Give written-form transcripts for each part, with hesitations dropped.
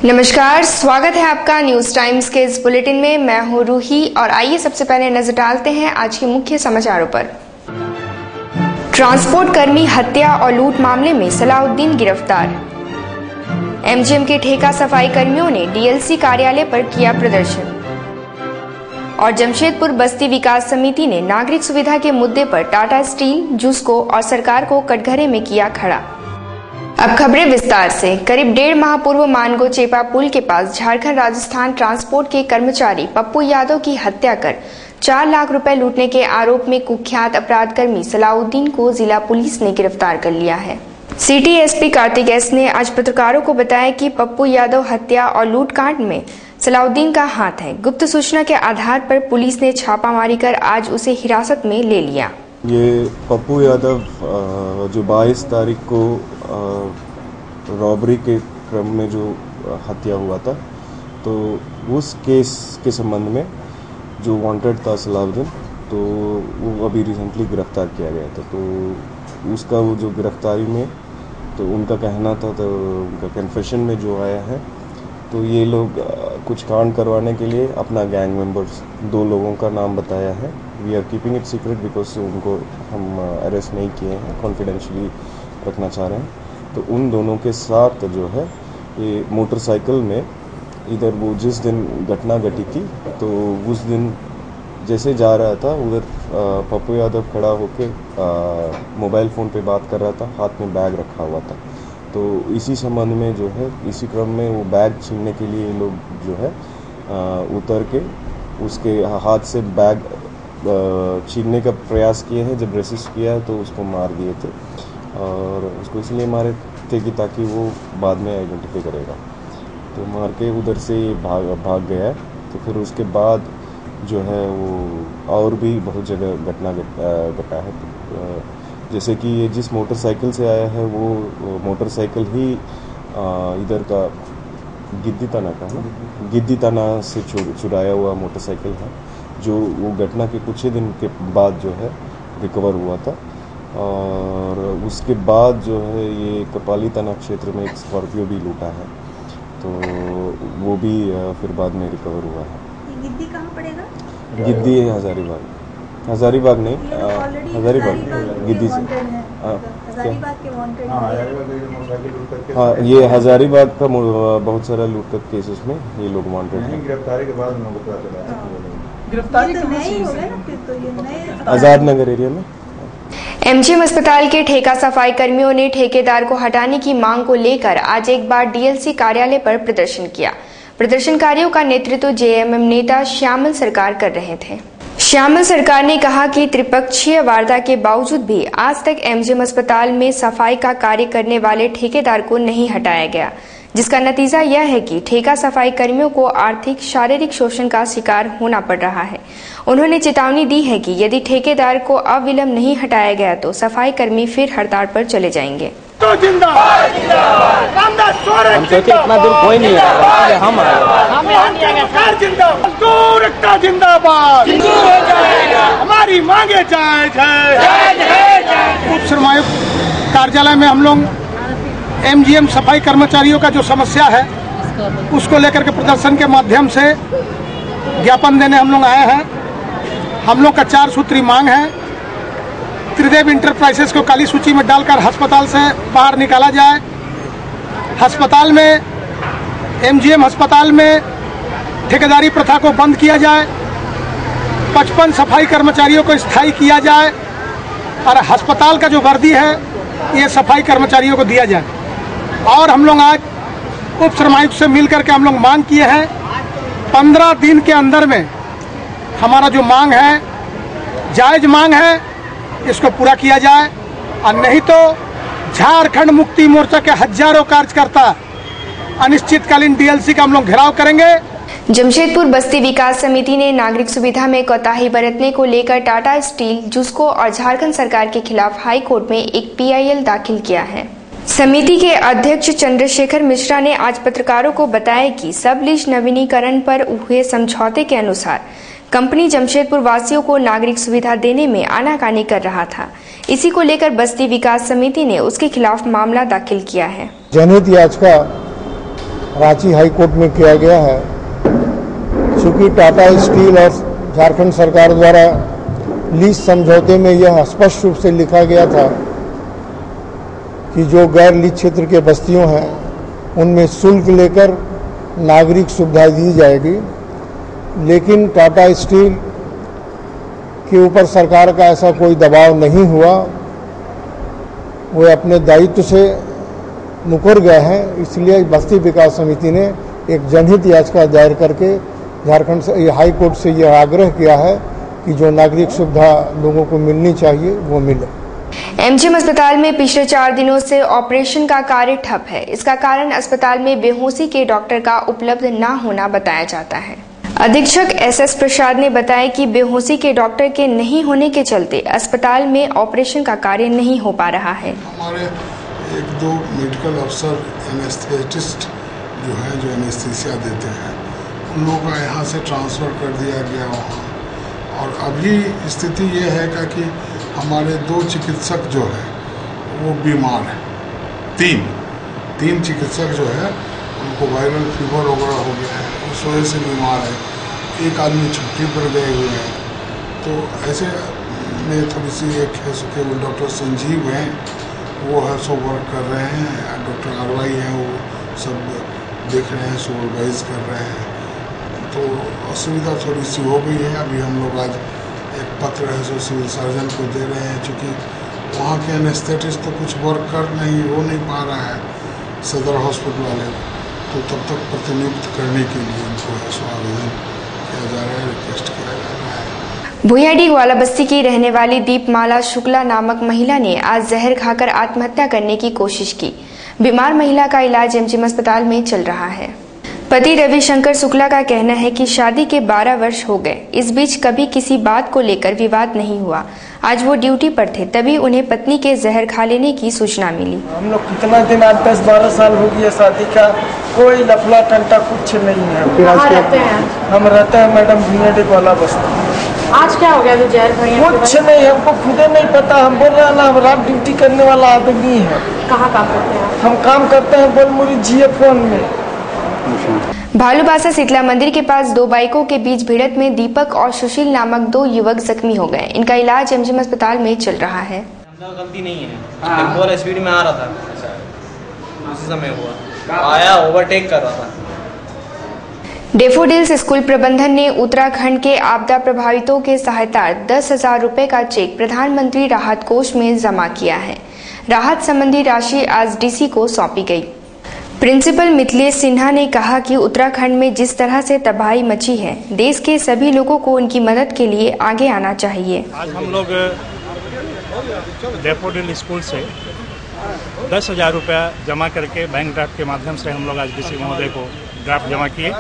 नमस्कार, स्वागत है आपका न्यूज टाइम्स के इस बुलेटिन में। मैं हूं रूही और आइए सबसे पहले नजर डालते हैं आज के मुख्य समाचारों पर। ट्रांसपोर्ट कर्मी हत्या और लूट मामले में सलाउद्दीन गिरफ्तार। एमजीएम के ठेका सफाई कर्मियों ने डीएलसी कार्यालय पर किया प्रदर्शन। और जमशेदपुर बस्ती विकास समिति ने नागरिक सुविधा के मुद्दे पर टाटा स्टील, जुस्को और सरकार को कटघरे में किया खड़ा। अब खबरें विस्तार से। करीब 1.5 माह पूर्व मानगो चेपा पुल के पास झारखंड राजस्थान ट्रांसपोर्ट के कर्मचारी पप्पू यादव की हत्या कर 4 लाख रुपए लूटने के आरोप में कुख्यात अपराध कर्मी सलाउद्दीन को जिला पुलिस ने गिरफ्तार कर लिया है। सिटी एसपी कार्तिक एस ने आज पत्रकारों को बताया कि पप्पू यादव हत्या और लूटकांड में सलाउद्दीन का हाथ है। गुप्त सूचना के आधार पर पुलिस ने छापामारी कर आज उसे हिरासत में ले लिया। ये पप्पू यादव जो 22 तारीख को रॉबरी के क्रम में जो हत्या हुआ था, तो उस केस के संबंध में जो वांटेड था सलाउद्दीन, तो वो अभी रिसेंटली गिरफ्तार किया गया था। तो उसका वो जो गिरफ्तारी में तो उनका कहना था, तो उनका कन्फेशन में जो आया है, तो ये लोग कुछ कांड करवाने के लिए अपना गैंग मेंबर्स 2 लोगों का नाम बताया है। We are keeping it secret because उनको हम अरेस्ट नहीं किए हैं, कॉन्फिडेंशियली रखना चाह रहे हैं। तो उन दोनों के साथ जो है ये मोटरसाइकिल में इधर वो जिस दिन घटना घटी थी, तो उस दिन जैसे जा रहा था उधर पप्पू यादव खड़ा होकर मोबाइल फ़ोन पे बात कर रहा था, हाथ में बैग रखा हुआ था। तो इसी संबंध में जो है इसी क्रम में वो बैग छीनने के लिए लोग जो है उतर के उसके हाथ से बैग छीनने का प्रयास किए हैं। जब रेसिस्ट किया तो उसको मार दिए थे, और उसको इसलिए मारे थे कि ताकि वो बाद में आइडेंटिफाई करेगा। तो मार के उधर से भाग गया है। तो फिर उसके बाद जो है वो और भी बहुत जगह घटना घटा है। जैसे कि ये जिस मोटरसाइकिल से आया है वो मोटरसाइकिल ही इधर का गिद्दी ताना से चुराया हुआ मोटरसाइकिल है, जो वो घटना के कुछ ही दिन के बाद जो है रिकवर हुआ था। और उसके बाद जो है ये कपाली थाना क्षेत्र में एक स्कॉर्पियो भी लूटा है, तो वो भी फिर बाद में रिकवर हुआ है। गिद्दी कहाँ पड़ेगा? गिद्दी है हजारीबाग नहीं, हजारीबाग गिद्दी से। हाँ, ये हजारीबाग का बहुत सारा लूट का केसेस में ये लोग वांटेड हैं। गिरफ्तारी के बाद गिरफ्तारी तो नहीं होगा ना, फिर तो ये नए आजाद नगर एरिया में एमजीएम अस्पताल के ठेका सफाई कर्मियों ने ठेकेदार को हटाने की मांग को लेकर आज एक बार डीएलसी कार्यालय पर प्रदर्शन किया। प्रदर्शनकारियों का नेतृत्व जेएमएम नेता श्यामल सरकार कर रहे थे। श्यामल सरकार ने कहा कि त्रिपक्षीय वार्ता के बावजूद भी आज तक एमजीएम अस्पताल में सफाई का कार्य करने वाले ठेकेदार को नहीं हटाया गया, जिसका नतीजा यह है कि ठेका सफाई कर्मियों को आर्थिक शारीरिक शोषण का शिकार होना पड़ रहा है। उन्होंने चेतावनी दी है कि यदि ठेकेदार को अविलंब नहीं हटाया गया तो सफाई कर्मी फिर हड़ताल पर चले जाएंगे। तो जिंदाबाद, हम सोचे इतना दूर कोई नहीं आया, हम जिंदाबाद, जिंदाबाद, हमारी मांगे जायज है। उप श्रमायुक्त कार्यालय में हम लोग एमजीएम सफाई कर्मचारियों का जो समस्या है उसको लेकर के प्रदर्शन के माध्यम से ज्ञापन देने हम लोग आए हैं। हम लोग का 4 सूत्री मांग है। त्रिदेव इंटरप्राइजेस को काली सूची में डालकर अस्पताल से बाहर निकाला जाए। अस्पताल में एमजीएम अस्पताल में ठेकेदारी प्रथा को बंद किया जाए। 55 सफाई कर्मचारियों को स्थायी किया जाए और अस्पताल का जो वर्दी है ये सफाई कर्मचारियों को दिया जाए। और हम लोग आज उप श्रमायुक्त से मिलकर के हम लोग मांग किए हैं 15 दिन के अंदर में हमारा जो मांग है, जायज मांग है, इसको पूरा किया जाए, और नहीं तो झारखंड मुक्ति मोर्चा के हजारों कार्यकर्ता अनिश्चितकालीन डीएलसी का हम लोग घेराव करेंगे। जमशेदपुर बस्ती विकास समिति ने नागरिक सुविधा में कोताही बरतने को लेकर टाटा स्टील, जुस्को और झारखंड सरकार के खिलाफ हाई कोर्ट में एक पीआईएल दाखिल किया है। समिति के अध्यक्ष चंद्रशेखर मिश्रा ने आज पत्रकारों को बताया कि सब लीज नवीनीकरण पर हुए समझौते के अनुसार कंपनी जमशेदपुर वासियों को नागरिक सुविधा देने में आनाकानी कर रहा था। इसी को लेकर बस्ती विकास समिति ने उसके खिलाफ मामला दाखिल किया है। जनहित याचिका रांची हाई कोर्ट में किया गया है। चूँकि टाटा स्टील और झारखंड सरकार द्वारा लीज समझौते में यह स्पष्ट रूप से लिखा गया था कि जो गैर लीज क्षेत्र के बस्तियों हैं उनमें शुल्क लेकर नागरिक सुविधाएं दी जाएगी, लेकिन टाटा स्टील के ऊपर सरकार का ऐसा कोई दबाव नहीं हुआ। वो अपने दायित्व से मुकर गए हैं, इसलिए बस्ती विकास समिति ने एक जनहित याचिका दायर करके झारखंड हाई कोर्ट से यह आग्रह किया है कि जो नागरिक सुविधा लोगों को मिलनी चाहिए वो मिले। एमजीएम अस्पताल में पिछले 4 दिनों से ऑपरेशन का कार्य ठप है। इसका कारण अस्पताल में बेहोशी के डॉक्टर का उपलब्ध न होना बताया जाता है। अधीक्षक एसएस प्रसाद ने बताया कि बेहोशी के डॉक्टर के नहीं होने के चलते अस्पताल में ऑपरेशन का कार्य नहीं हो पा रहा है। हमारे 1-2 मेडिकल अफसर एनेस्थेटिस्ट जो है, जो एनेस्थीसिया देते हैं, उन लोगों का यहाँ से ट्रांसफ़र कर दिया गया वहाँ। और अभी स्थिति ये है कि हमारे 2 चिकित्सक जो है वो बीमार हैं। 3 चिकित्सक जो है उनको वायरल फीवर वगैरह हो गया है, उस वजह से बीमार है। एक आदमी छुट्टी पर गए हुए हैं। तो ऐसे में थोड़ी सी एक है सो केवल डॉक्टर संजीव हैं, वो है सो वर्क कर रहे हैं। डॉक्टर आरवाई हैं, वो सब देख रहे हैं, सुपरवाइज कर रहे हैं। तो असुविधा थोड़ी सी हो गई है। अभी हम लोग आज एक पत्र है सो सिविल सर्जन को दे रहे हैं, चूँकि वहाँ के एनेस्थेटिस्ट तो कुछ वर्क कर हो नहीं पा रहा है सदर हॉस्पिटल वाले, तो तब तक प्रतिनियुक्त करने के लिए उनको है सो आवेदन किया जा रहा है, रिक्वेस्ट किया जा रहा है। भुइयाडीह ग्वाला बस्ती की रहने वाली दीपमाला शुक्ला नामक महिला ने आज जहर खाकर आत्महत्या करने की कोशिश की। बीमार महिला का इलाज एमजीएम अस्पताल में चल रहा है। पति रविशंकर शुक्ला का कहना है कि शादी के 12 वर्ष हो गए, इस बीच कभी किसी बात को लेकर विवाद नहीं हुआ। आज वो ड्यूटी पर थे, तभी उन्हें पत्नी के जहर खा लेने की सूचना मिली। हम लोग कितना दिन 8-10-12 साल हो गया शादी का, कोई लफड़ा टंटा कुछ नहीं है। कहाँ रहते हैं? हम रहते हैं मैडम भुइयाडीह ग्वाला बस्ती। आज क्या हो गया जो जहर खाई? कुछ नहीं, हमको खुदे नहीं पता। हम बोल रहे हैं ना, हम रात ड्यूटी करने वाला आदमी है। कहाँ काम करते हैं? हम काम करते हैं बोलमुरी GF1 में। भालूबासा शीतला मंदिर के पास 2 बाइकों के बीच भिड़ंत में दीपक और सुशील नामक 2 युवक जख्मी हो गए। इनका इलाज एमजीएम अस्पताल में चल रहा है। गलती नहीं है, टेम्पो स्पीड में आ रहा था, उसी समय हुआ, आया ओवरटेक कर रहा था। डेफोडिल्स स्कूल प्रबंधन ने उत्तराखंड के आपदा प्रभावितों के सहायतार्थ 10,000 रुपए का चेक प्रधानमंत्री राहत कोष में जमा किया है। राहत संबंधी राशि आज डीसी को सौंपी गई। प्रिंसिपल मिथिलेश सिन्हा ने कहा कि उत्तराखंड में जिस तरह से तबाही मची है, देश के सभी लोगों को उनकी मदद के लिए आगे आना चाहिए। आज हम लोग डेफोडिल स्कूल से 10,000 रुपया जमा करके बैंक ड्राफ्ट के माध्यम से हम लोग आज डीसी महोदय को ड्राफ्ट जमा किए।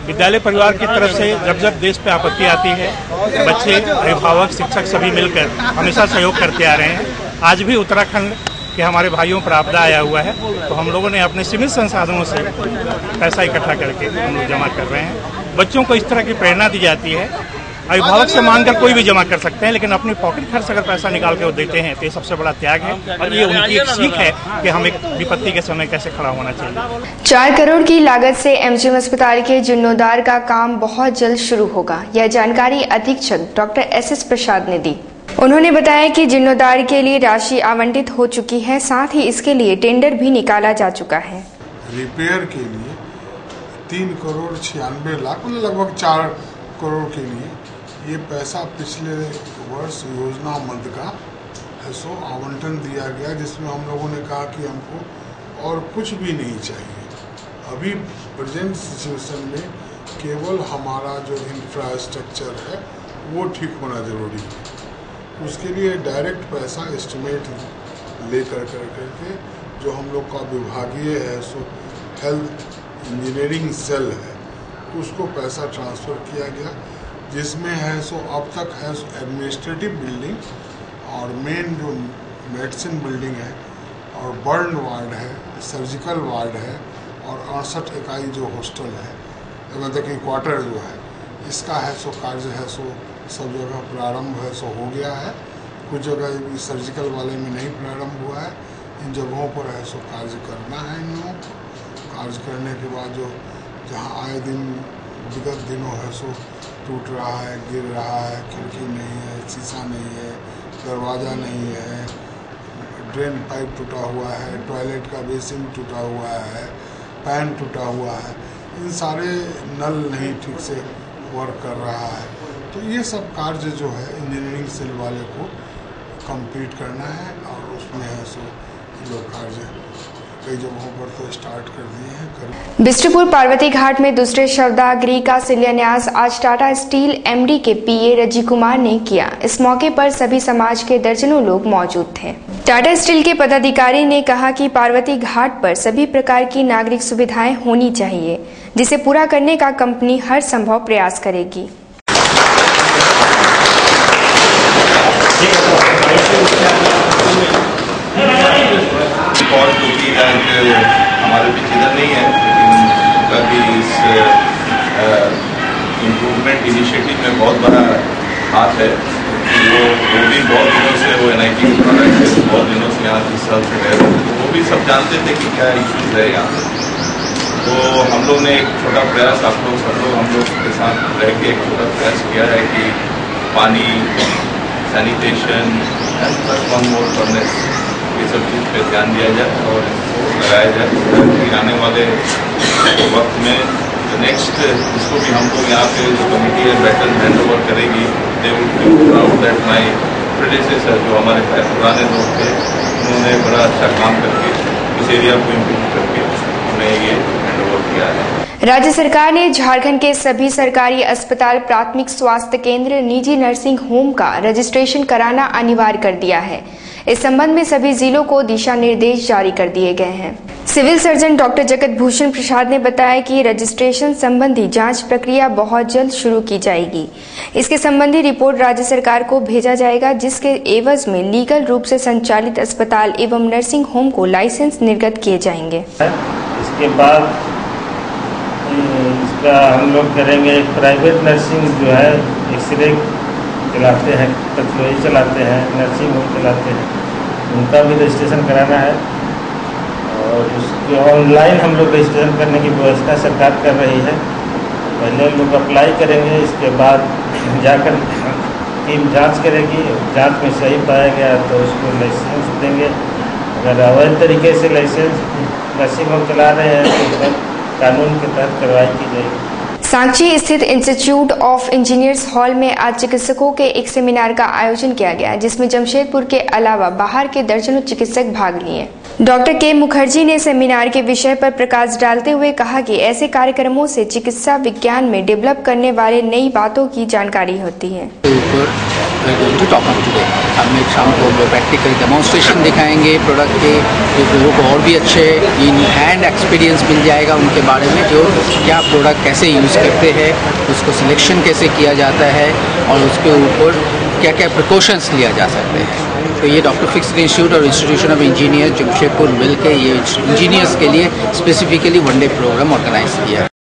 विद्यालय परिवार की तरफ से जब जब देश पे आपत्ति आती है, बच्चे, अभिभावक, शिक्षक सभी मिलकर हमेशा सहयोग करते आ रहे हैं। आज भी उत्तराखंड कि हमारे भाइयों पर आपदा आया हुआ है, तो हम लोगों ने अपने सीमित संसाधनों से पैसा इकट्ठा करके हम लोग जमा कर रहे हैं। बच्चों को इस तरह की प्रेरणा दी जाती है। अभिभावक से मांगकर कोई भी जमा कर सकते हैं, लेकिन अपनी पॉकेट खर्च अगर पैसा निकाल के वो देते हैं तो ये सबसे बड़ा त्याग है और ये उनकी एक सीख है कि हम एक विपत्ति के समय कैसे खड़ा होना चाहिए। 4 करोड़ की लागत से एमजीएम अस्पताल के जीर्णोद्धार का काम बहुत जल्द शुरू होगा। यह जानकारी अधीक्षक डॉक्टर एसएस प्रसाद ने दी। उन्होंने बताया कि जीर्णोद्धार के लिए राशि आवंटित हो चुकी है, साथ ही इसके लिए टेंडर भी निकाला जा चुका है। रिपेयर के लिए 3 करोड़ 96 लाख, लगभग 4 करोड़ के लिए ये पैसा पिछले वर्ष योजना मद का है सो आवंटन दिया गया, जिसमें हम लोगों ने कहा कि हमको और कुछ भी नहीं चाहिए। अभी प्रेजेंट सिचुएशन में केवल हमारा जो इंफ्रास्ट्रक्चर है वो ठीक होना जरूरी है। उसके लिए डायरेक्ट पैसा एस्टिमेट लेकर करके जो हम लोग का विभागीय है सो हेल्थ इंजीनियरिंग सेल है, उसको पैसा ट्रांसफ़र किया गया, जिसमें है सो अब तक है सो एडमिनिस्ट्रेटिव बिल्डिंग और मेन जो मेडिसिन बिल्डिंग है और बर्न वार्ड है, सर्जिकल वार्ड है और 68 इकाई जो हॉस्टल है, मतलब कि क्वार्टर जो है, इसका है सो कार्य है सो सब जगह प्रारंभ है सो हो गया है। कुछ जगह सर्जिकल वाले में नहीं प्रारंभ हुआ है। इन जगहों पर है सो कार्य करना है इन लोगों को। कार्य करने के बाद जो जहाँ आए दिन विगत दिनों है सो टूट रहा है, गिर रहा है, खिड़की नहीं है, शीशा नहीं है, दरवाज़ा नहीं है, ड्रेन पाइप टूटा हुआ है, टॉयलेट का बेसिन टूटा हुआ है, पैन टूटा हुआ है, इन सारे नल नहीं ठीक से वर्क कर रहा है। तो ये सब कार्य जो है इंजीनियरिंग सेल वाले को कंप्लीट करना है और उसमें है सो लोग कार्य कई जगहों पर तो स्टार्ट कर दिए हैं। बिष्टुपुर पार्वती घाट में दूसरे शवदाह गृह का शिलान्यास आज टाटा स्टील एमडी के पीए रजी कुमार ने किया। इस मौके पर सभी समाज के दर्जनों लोग मौजूद थे। टाटा स्टील के पदाधिकारी ने कहा कि पार्वती घाट पर सभी प्रकार की नागरिक सुविधाएं होनी चाहिए, जिसे पूरा करने का कंपनी हर संभव प्रयास करेगी। हमारे बीच इधर नहीं है, लेकिन उनका भी इस इम्प्रूवमेंट इनिशिएटिव में बहुत बड़ा हाथ है। वो भी बहुत दिनों से वो NIT के प्रोडक्ट है, बहुत दिनों से यहाँ 20 साल से रह रहे थे, तो वो भी सब जानते थे कि क्या इश्यूज है यहाँ पे। तो हम लोग ने एक छोटा प्रयास आप लोग सब लोग हम लोग के साथ रह के एक छोटा प्रयास किया है कि पानी, sanitation and plus one more furnace, ये सब चीज़ पे ध्यान दिया जाए और इसको लगाया जाए कि आने वाले वक्त में नेक्स्ट इसको भी हम लोग यहाँ पे जो कमेटी है बेटर हैंड ओवर करेगी। They would be proud that my predecessor जो हमारे पुराने लोग थे, उन्होंने बड़ा अच्छा काम करके इस एरिया को इम्प्रूव करके उन्हें ये हैंड ओवर किया है। राज्य सरकार ने झारखंड के सभी सरकारी अस्पताल, प्राथमिक स्वास्थ्य केंद्र, निजी नर्सिंग होम का रजिस्ट्रेशन कराना अनिवार्य कर दिया है। इस संबंध में सभी जिलों को दिशा निर्देश जारी कर दिए गए हैं। सिविल सर्जन डॉक्टर जगत भूषण प्रसाद ने बताया कि रजिस्ट्रेशन संबंधी जांच प्रक्रिया बहुत जल्द शुरू की जाएगी। इसके संबंधी रिपोर्ट राज्य सरकार को भेजा जाएगा, जिसके एवज में लीगल रूप से संचालित अस्पताल एवं नर्सिंग होम को लाइसेंस निर्गत किए जाएंगे। इसके बाद इसका हम लोग करेंगे प्राइवेट नर्सिंग जो है एक्सरे चलाते हैं, पैथोलॉजी चलाते हैं, नर्सिंग होम चलाते हैं, उनका भी रजिस्ट्रेशन कराना है। और उसके ऑनलाइन हम लोग रजिस्ट्रेशन करने की व्यवस्था सरकार कर रही है। पहले लोग अप्लाई करेंगे, इसके बाद जाकर टीम जांच करेगी, जांच में सही पाया गया तो उसको लाइसेंस देंगे। अगर अवैध तरीके से लाइसेंस नर्सिंग होम चला रहे हैं तो कानून के तहत कार्रवाई की जाएगी। सांची स्थित इंस्टीट्यूट ऑफ इंजीनियर्स हॉल में आज चिकित्सकों के एक सेमिनार का आयोजन किया गया, जिसमें जमशेदपुर के अलावा बाहर के दर्जनों चिकित्सक भाग लिए। डॉक्टर के मुखर्जी ने सेमिनार के विषय पर प्रकाश डालते हुए कहा कि ऐसे कार्यक्रमों से चिकित्सा विज्ञान में डेवलप करने वाले नई बातों की जानकारी होती है। हम एक शाम को प्रैक्टिकल डेमोन्स्ट्रेशन दिखाएंगे प्रोडक्ट के, जो लोगों को और भी अच्छे इन हैंड एक्सपीरियंस मिल जाएगा उनके बारे में, जो क्या प्रोडक्ट कैसे यूज़ करते हैं, उसको सिलेक्शन कैसे किया जाता है और उसके ऊपर क्या क्या प्रिकॉशंस लिया जा सकते हैं। तो ये डॉक्टर फिक्स इंस्टीट्यूट और इंस्टीट्यूशन ऑफ इंजीनियर्स जमशेदपुर मिल के ये इंजीनियर्स के लिए specifically one day programme organise किया।